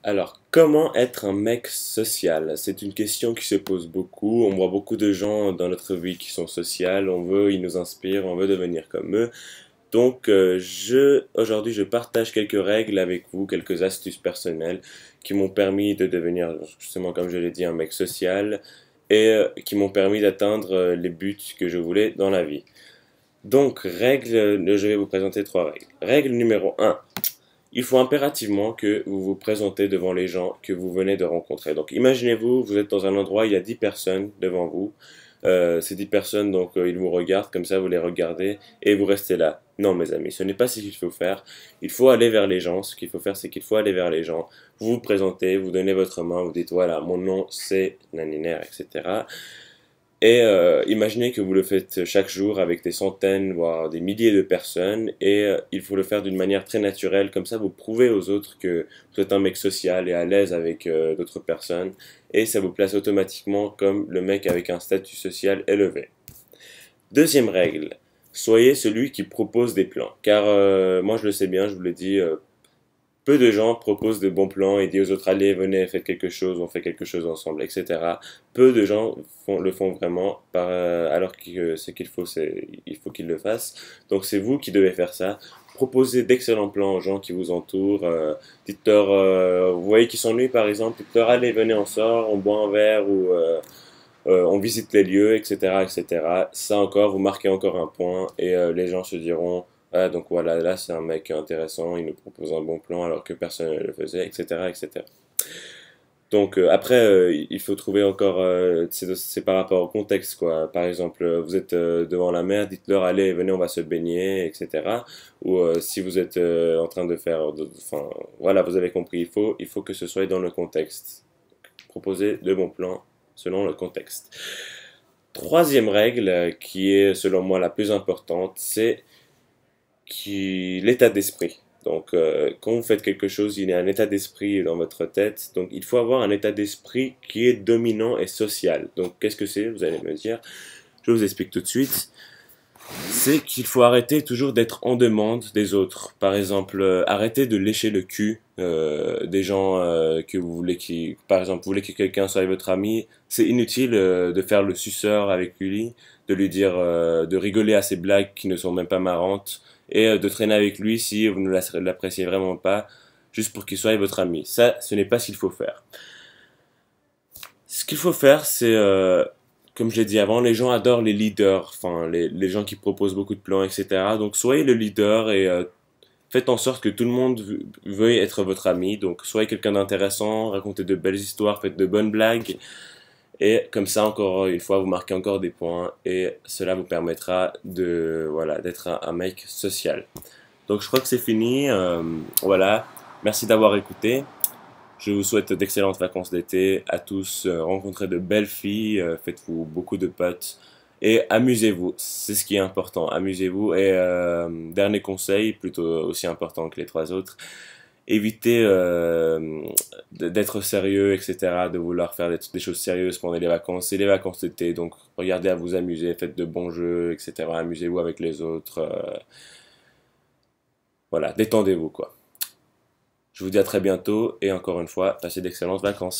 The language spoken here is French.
Alors, comment être un mec social? C'est une question qui se pose beaucoup. On voit beaucoup de gens dans notre vie qui sont sociaux. Ils nous inspirent, on veut devenir comme eux. Donc, aujourd'hui, je partage quelques règles avec vous, quelques astuces personnelles qui m'ont permis de devenir, justement, comme je l'ai dit, un mec social et qui m'ont permis d'atteindre les buts que je voulais dans la vie. Donc, je vais vous présenter trois règles. Règle numéro un. Il faut impérativement que vous vous présentez devant les gens que vous venez de rencontrer. Donc imaginez-vous, vous êtes dans un endroit, il y a 10 personnes devant vous. Ces 10 personnes, ils vous regardent, comme ça vous les regardez et vous restez là. Non mes amis, ce n'est pas ce qu'il faut faire. Il faut aller vers les gens. Ce qu'il faut faire, c'est qu'il faut aller vers les gens. Vous vous présentez, vous donnez votre main, vous dites voilà, mon nom c'est Naniner, etc. Et imaginez que vous le faites chaque jour avec des centaines, voire des milliers de personnes, et il faut le faire d'une manière très naturelle, comme ça vous prouvez aux autres que vous êtes un mec social et à l'aise avec d'autres personnes, et ça vous place automatiquement comme le mec avec un statut social élevé. Deuxième règle, soyez celui qui propose des plans, car moi je le sais bien, je vous l'ai dit, peu de gens proposent de bons plans et disent aux autres allez, venez, faites quelque chose, on fait quelque chose ensemble, etc. Peu de gens le font vraiment, alors que ce qu'il faut, c'est il faut qu'ils le fassent. Donc c'est vous qui devez faire ça. Proposez d'excellents plans aux gens qui vous entourent. Dites-leur, vous voyez qu'ils s'ennuient par exemple, dites-leur allez, venez, on sort, on boit un verre ou on visite les lieux, etc., etc. Ça encore, vous marquez encore un point et les gens se diront ah, donc voilà, là c'est un mec intéressant, il nous propose un bon plan alors que personne ne le faisait, etc. etc. Donc après, il faut trouver encore, c'est par rapport au contexte quoi. Par exemple, vous êtes devant la mer, dites-leur allez, venez, on va se baigner, etc. Ou si vous êtes en train de faire, enfin voilà, vous avez compris, il faut que ce soit dans le contexte. Proposer de bons plans selon le contexte. Troisième règle, qui est selon moi la plus importante, c'est l'état d'esprit. Donc, quand vous faites quelque chose, il y a un état d'esprit dans votre tête. Donc, il faut avoir un état d'esprit qui est dominant et social. Donc, qu'est-ce que c'est? Vous allez me dire. Je vous explique tout de suite. C'est qu'il faut arrêter toujours d'être en demande des autres. Par exemple, arrêtez de lécher le cul des gens que vous voulez par exemple, vous voulez que quelqu'un soit votre ami. C'est inutile de faire le suceur avec lui, de lui dire, de rigoler à ses blagues qui ne sont même pas marrantes et de traîner avec lui si vous ne l'appréciez vraiment pas, juste pour qu'il soit votre ami. Ça, ce n'est pas ce qu'il faut faire. Ce qu'il faut faire, c'est, comme je l'ai dit avant, les gens adorent les leaders, enfin les gens qui proposent beaucoup de plans, etc. Donc soyez le leader et faites en sorte que tout le monde veuille être votre ami. Donc soyez quelqu'un d'intéressant, racontez de belles histoires, faites de bonnes blagues. Et comme ça, encore une fois, vous marquez encore des points et cela vous permettra de, voilà, d'être un mec social. Donc je crois que c'est fini. Voilà. Merci d'avoir écouté. Je vous souhaite d'excellentes vacances d'été à tous. Rencontrez de belles filles, faites-vous beaucoup de potes et amusez-vous. C'est ce qui est important. Amusez-vous. Et dernier conseil, plutôt aussi important que les trois autres, évitez d'être sérieux, etc., de vouloir faire des choses sérieuses pendant les vacances. C'est les vacances d'été, donc regardez à vous amuser, faites de bons jeux, etc. Amusez-vous avec les autres. Voilà, détendez-vous, quoi. Je vous dis à très bientôt et encore une fois, passez d'excellentes vacances.